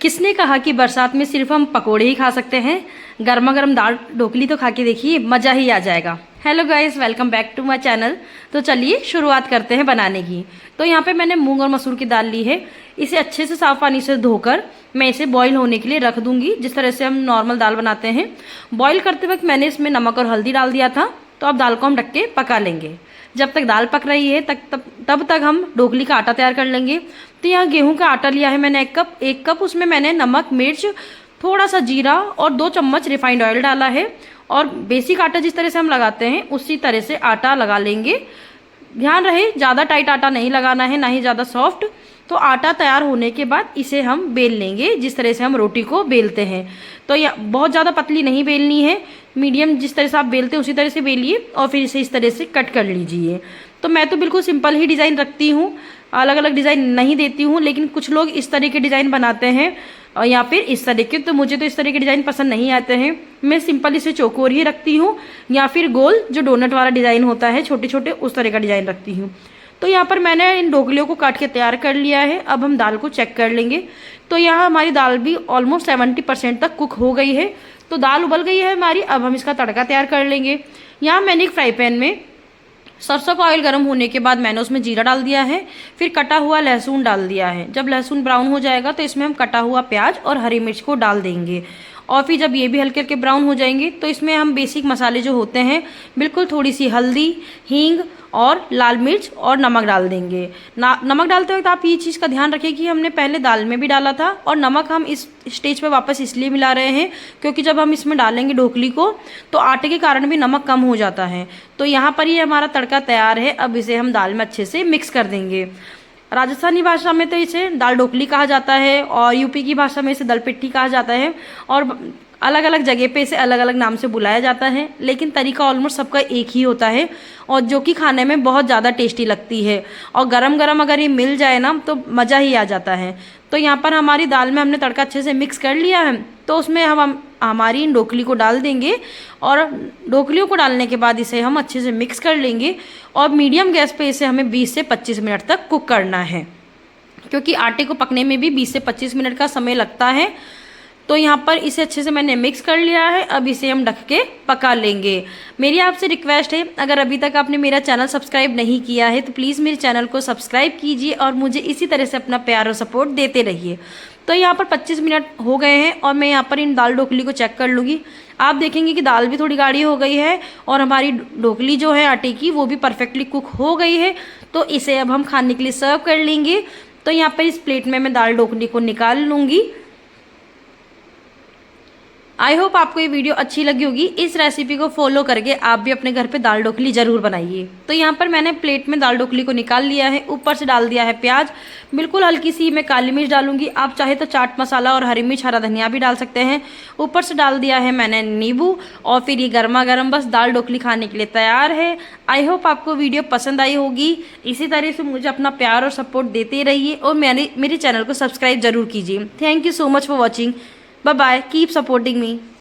किसने कहा कि बरसात में सिर्फ हम पकोड़े ही खा सकते हैं? गर्मा गर्म दाल ढोकली तो खा के देखिए, मज़ा ही आ जाएगा। Hello guys, welcome back to my channel. तो चलिए शुरुआत करते हैं बनाने की। तो यहाँ पे मैंने मूंग और मसूर की दाल ली है। इसे अच्छे से साफ पानी से धोकर मैं इसे बॉईल होने के लिए रख दूंगी, जिस तरह से हम नॉर्मल दाल बनाते हैं। बॉईल करते वक्त मैंने इसमें नमक और हल्दी डाल दिया था। तो अब दाल को हम ढक के पका लेंगे। जब तक दाल पक रही है तब तक हम ढोकली का आटा तैयार कर लेंगे। तो यहाँ गेहूं का आटा लिया है मैंने 1 कप। उसमें मैंने नमक, मिर्च, थोड़ा सा जीरा और 2 चम्मच रिफाइंड ऑयल डाला है। और बेसिक आटा जिस तरह से हम लगाते हैं उसी तरह से आटा लगा लेंगे। ध्यान रहे ज़्यादा टाइट आटा नहीं लगाना है, ना ही ज़्यादा सॉफ्ट। तो आटा तैयार होने के बाद इसे हम बेल लेंगे, जिस तरह से हम रोटी को बेलते हैं। तो यह बहुत ज़्यादा पतली नहीं बेलनी है, मीडियम जिस तरह से आप बेलते हैं उसी तरह से बेलिए और फिर इसे इस तरह से कट कर लीजिए। तो मैं तो बिल्कुल सिंपल ही डिज़ाइन रखती हूँ, अलग अलग डिज़ाइन नहीं देती हूँ। लेकिन कुछ लोग इस तरह के डिज़ाइन बनाते हैं या फिर इस तरह के, तो मुझे तो इस तरह के डिज़ाइन पसंद नहीं आते हैं। मैं सिंपल इसे चौकोर ही रखती हूँ या फिर गोल जो डोनट वाला डिज़ाइन होता है, छोटे छोटे, उस तरह का डिज़ाइन रखती हूँ। तो यहाँ पर मैंने इन ढोकलियों को काट के तैयार कर लिया है। अब हम दाल को चेक कर लेंगे। तो यहाँ हमारी दाल भी ऑलमोस्ट 70% तक कुक हो गई है। तो दाल उबल गई है हमारी। अब हम इसका तड़का तैयार कर लेंगे। यहाँ मैंने एक फ्राई पैन में सरसों का ऑयल गर्म होने के बाद मैंने उसमें जीरा डाल दिया है, फिर कटा हुआ लहसुन डाल दिया है। जब लहसुन ब्राउन हो जाएगा तो इसमें हम कटा हुआ प्याज और हरी मिर्च को डाल देंगे। और फिर जब ये भी हल्के हल्के ब्राउन हो जाएंगे तो इसमें हम बेसिक मसाले जो होते हैं, बिल्कुल थोड़ी सी हल्दी, हींग और लाल मिर्च और नमक डाल देंगे। नमक डालते वक्त आप ये चीज़ का ध्यान रखें कि हमने पहले दाल में भी डाला था और नमक हम इस स्टेज पे वापस इसलिए मिला रहे हैं क्योंकि जब हम इसमें डालेंगे ढोकली को तो आटे के कारण भी नमक कम हो जाता है। तो यहाँ पर ये हमारा तड़का तैयार है। अब इसे हम दाल में अच्छे से मिक्स कर देंगे। राजस्थानी भाषा में तो इसे दाल ढोकली कहा जाता है और यूपी की भाषा में इसे दल पिट्ठी कहा जाता है। और अलग अलग जगह पे इसे अलग अलग नाम से बुलाया जाता है, लेकिन तरीका ऑलमोस्ट सबका एक ही होता है और जो कि खाने में बहुत ज़्यादा टेस्टी लगती है। और गरम गरम अगर ये मिल जाए ना तो मज़ा ही आ जाता है। तो यहाँ पर हमारी दाल में हमने तड़का अच्छे से मिक्स कर लिया है। तो उसमें हम हमारी इन ढोकली को डाल देंगे और ढोकलियों को डालने के बाद इसे हम अच्छे से मिक्स कर लेंगे। और मीडियम गैस पे इसे हमें 20 से 25 मिनट तक कुक करना है, क्योंकि आटे को पकने में भी 20 से 25 मिनट का समय लगता है। तो यहाँ पर इसे अच्छे से मैंने मिक्स कर लिया है। अब इसे हम ढक के पका लेंगे। मेरी आपसे रिक्वेस्ट है, अगर अभी तक आपने मेरा चैनल सब्सक्राइब नहीं किया है तो प्लीज़ मेरे चैनल को सब्सक्राइब कीजिए और मुझे इसी तरह से अपना प्यार और सपोर्ट देते रहिए। तो यहाँ पर 25 मिनट हो गए हैं और मैं यहाँ पर इन दाल ढोकली को चेक कर लूँगी। आप देखेंगे कि दाल भी थोड़ी गाढ़ी हो गई है और हमारी ढोकली जो है आटे की वो भी परफेक्टली कुक हो गई है। तो इसे अब हम खाने के लिए सर्व कर लेंगे। तो यहाँ पर इस प्लेट में मैं दाल ढोकली को निकाल लूँगी। आई होप आपको ये वीडियो अच्छी लगी होगी। इस रेसिपी को फॉलो करके आप भी अपने घर पे दाल ढोकली ज़रूर बनाइए। तो यहाँ पर मैंने प्लेट में दाल ढोकली को निकाल लिया है। ऊपर से डाल दिया है प्याज, बिल्कुल हल्की सी मैं काली मिर्च डालूंगी। आप चाहे तो चाट मसाला और हरी मिर्च, हरा धनिया भी डाल सकते हैं। ऊपर से डाल दिया है मैंने नींबू और फिर ये गर्मा गर्म बस दाल ढोकली खाने के लिए तैयार है। आई होप आपको वीडियो पसंद आई होगी। इसी तरह से मुझे अपना प्यार और सपोर्ट देते रहिए और मेरे चैनल को सब्सक्राइब जरूर कीजिए। Thank you so much for watching. Bye bye. Keep supporting me.